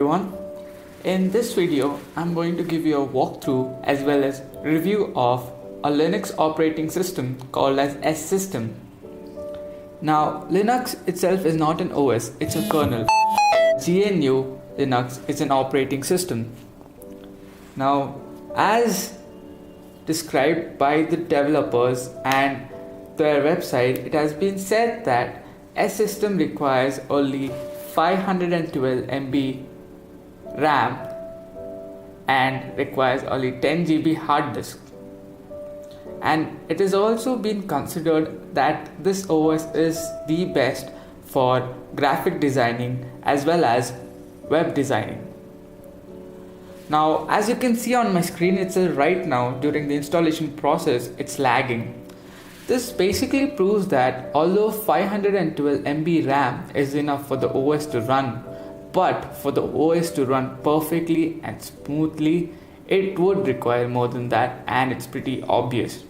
Everyone. In this video, I'm going to give you a walkthrough as well as review of a Linux operating system called as S-System. Now, Linux itself is not an OS, it's a kernel. GNU Linux is an operating system. Now, as described by the developers and their website, it has been said that S-System requires only 512 MB RAM and requires only 10 GB hard disk. And it has also been considered that this OS is the best for graphic designing as well as web designing. Now, as you can see on my screen, it says right now during the installation process it's lagging. This basically proves that although 512 MB RAM is enough for the OS to run, but for the OS to run perfectly and smoothly, it would require more than that, and it's pretty obvious.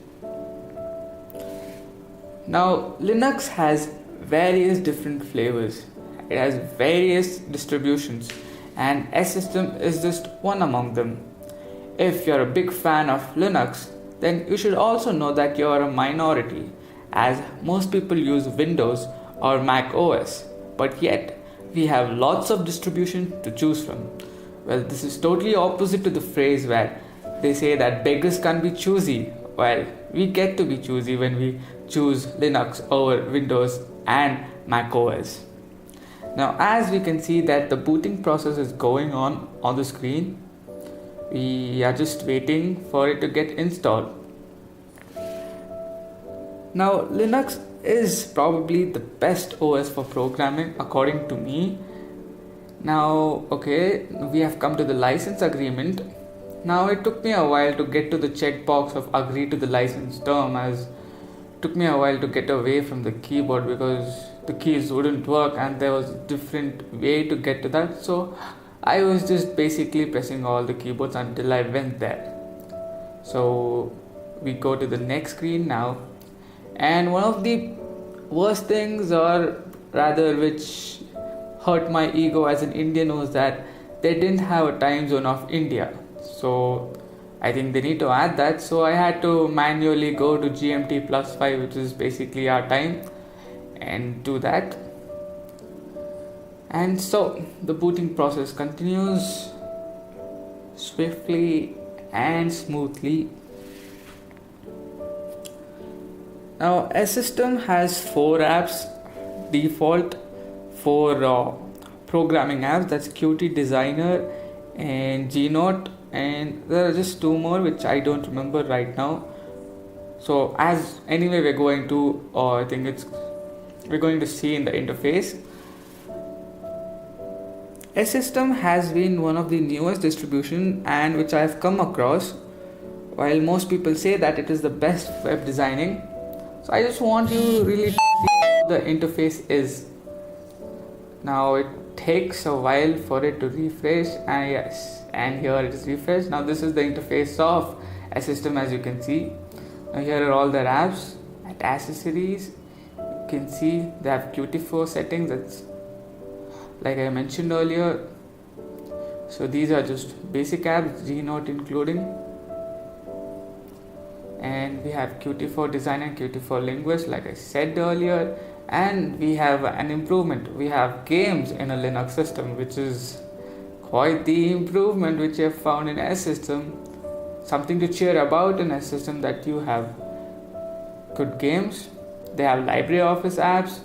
Now, Linux has various different flavors. It has various distributions, and S-System is just one among them. If you're a big fan of Linux, then you should also know that you're a minority, as most people use Windows or Mac OS, but yet we have lots of distribution to choose from. Well, this is totally opposite to the phrase where they say that beggars can't be choosy. Well, we get to be choosy when we choose Linux over Windows and Mac OS. Now, as we can see that the booting process is going on the screen, we are just waiting for it to get installed. Now, Linux is probably the best OS for programming according to me. Now, okay, we have come to the license agreement. Now, it took me a while to get to the checkbox of agree to the license term, as it took me a while to get away from the keyboard because the keys wouldn't work and there was a different way to get to that. So I was just basically pressing all the keyboards until I went there. So we go to the next screen now. And one of the worst things, or rather which hurt my ego as an Indian, was that they didn't have a time zone of India. So I think they need to add that. So I had to manually go to GMT plus 5, which is basically our time, and do that. And so the booting process continues swiftly and smoothly. Now, S-System has 4 apps default, 4 programming apps, that's Qt Designer and Gnote, and there are just 2 more which I don't remember right now. So as anyway we're going to see in the interface. S-System has been one of the newest distribution and which I have come across. While most people say that it is the best web designing, so I just want you to really see how the interface is. Now it takes a while for it to refresh, and yes, and here it is refreshed. Now this is the interface of S-System, as you can see. Now here are all their apps. At accessories, you can see they have Qt4 settings, that's like I mentioned earlier. So these are just basic apps, Gnote including. And we have Qt4 Designer and Qt4 Linguist, like I said earlier. And we have an improvement. We have games in a Linux system, which is quite the improvement which I have found in S-System. Something to cheer about in S-System, that you have good games. They have LibreOffice apps.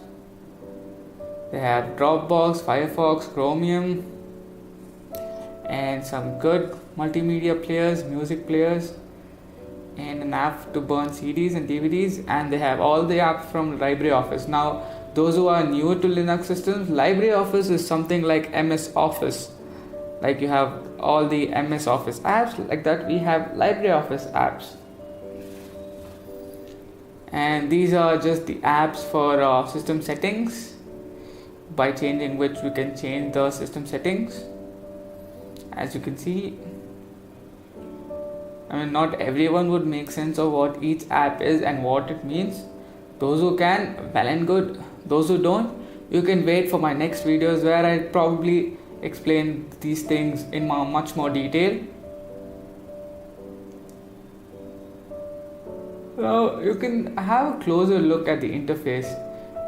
They have Dropbox, Firefox, Chromium, and some good multimedia players, music players, and an app to burn CDs and DVDs, and they have all the apps from LibreOffice. Now, those who are new to Linux systems, LibreOffice is something like MS Office. Like you have all the MS Office apps, like that we have LibreOffice apps. And these are just the apps for system settings, by changing which we can change the system settings. As you can see, I mean, not everyone would make sense of what each app is and what it means. Those who can, well and good. Those who don't, you can wait for my next videos where I probably explain these things in much more detail. Now you can have a closer look at the interface.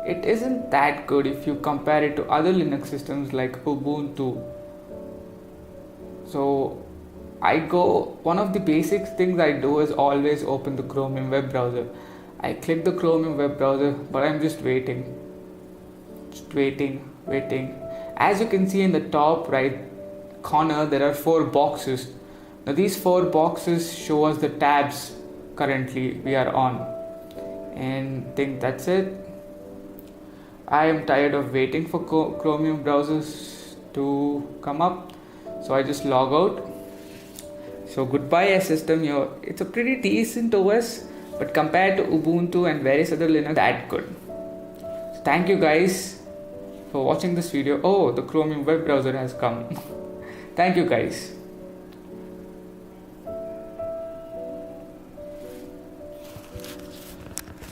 It isn't that good if you compare it to other Linux systems like Ubuntu. So one of the basic things I do is always open the Chromium web browser. I click the Chromium web browser, but I'm just waiting. As you can see in the top right corner, there are 4 boxes. Now these 4 boxes show us the tabs currently we are on, and I think that's it. I am tired of waiting for Chromium browsers to come up, so I just log out. So goodbye S-System. It's a pretty decent OS, but compared to Ubuntu and various other Linux, that good. So thank you guys for watching this video. Oh, the Chromium web browser has come. Thank you guys.